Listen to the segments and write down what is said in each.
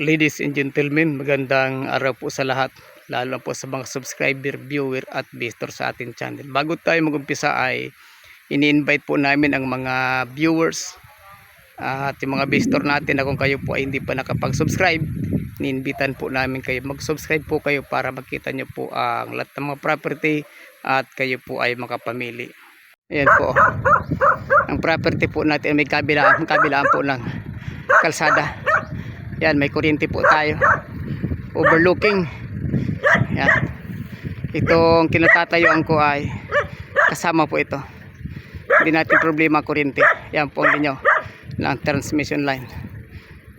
Ladies and gentlemen, magandang araw po sa lahat, lalo po sa mga subscriber, viewer at visitor sa ating channel. Bago tayo mag-umpisa ay ini-invite po namin ang mga viewers at yung mga visitor natin na kung kayo po ay hindi pa nakapag-subscribe, niinvitan po namin kayo mag-subscribe po kayo para makita nyo po ang lahat ng mga property at kayo po ay makapamili. Ayan po, ang property po natin may kabilaan po ng kalsada. Yan, may kuryente po tayo, overlooking. Yan, itong kinatatayuan ko ay kasama po ito. Hindi natin problema kuryente. Yan po ang linyaw ng transmission line.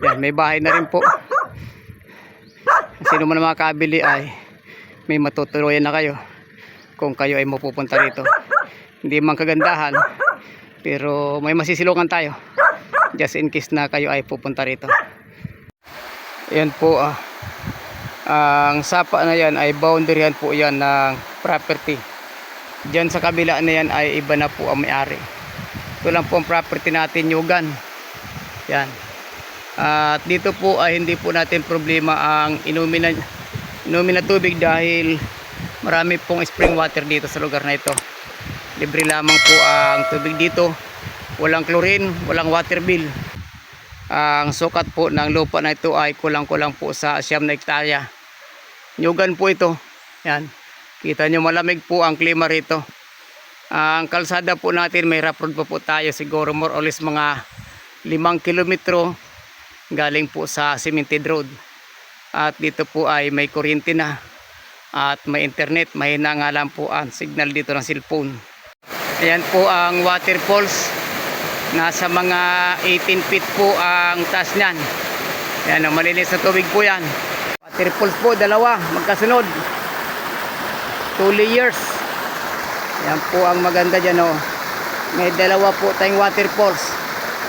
Yan, may bahay na rin po. Sino man makakabili ay may matutuluyan na kayo kung kayo ay mapupunta rito. Hindi man kagandahan, pero may masisilukan tayo just in case na kayo ay pupunta rito. Ayan po, ang sapa na yan ay boundary po yan ng property. Diyan sa kabila na yan ay iba na po ang may-ari. Ito lang po ang property natin, Nyugan. Yan. At dito po ay hindi po natin problema ang inumin na tubig dahil marami pong spring water dito sa lugar na ito. Libre lamang po ang tubig dito. Walang chlorine, walang water bill. Ang sukat po ng lupa na ito ay kulang-kulang po sa 9 na hektarya. Nyugan po ito. Yan. Kita nyo malamig po ang klima rito. Ang kalsada po natin may rough road po tayo, siguro more or less mga 5 kilometro galing po sa cemented road. At dito po ay may kuryente na at may internet. Mahina nga lang po ang signal dito ng cellphone. Ayan po ang waterfalls. Nasa mga 18 feet po ang taas niyan. Yan, ang malinis na tubig po yan. Waterfalls po, dalawa, magkasunod. 2 layers. Yan po ang maganda dyan, oh. May dalawa po tayong waterfalls.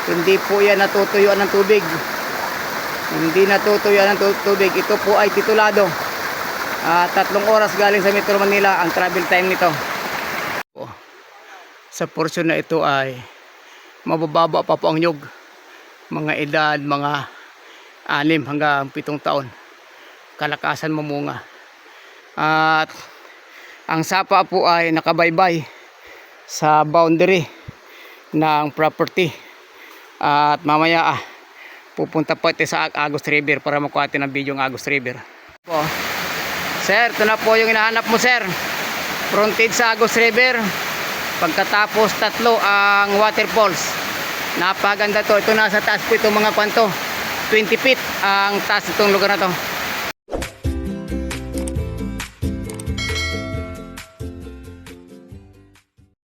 Hindi po yan natutuyuan ng tubig. Hindi natutuyuan ng tubig. Ito po ay titulado. 3 oras galing sa Metro Manila ang travel time nito. Sa portion na ito ay mabababa pa po ang nyug, mga edad mga 6 hanggang 7 taon, kalakasan mamunga. At ang sapa po ay nakabaybay sa boundary ng property. At mamaya pupunta po ito sa Agus River para makuha natin ang video ng Agus River po. Sir, ito na po yung hinahanap mo, sir. Frontage sa Agus River. Pagkatapos 3 ang waterfalls. Napaganda to. Ito nasa taas po itong mga kwanto. 20 feet ang taas itong lugar na to.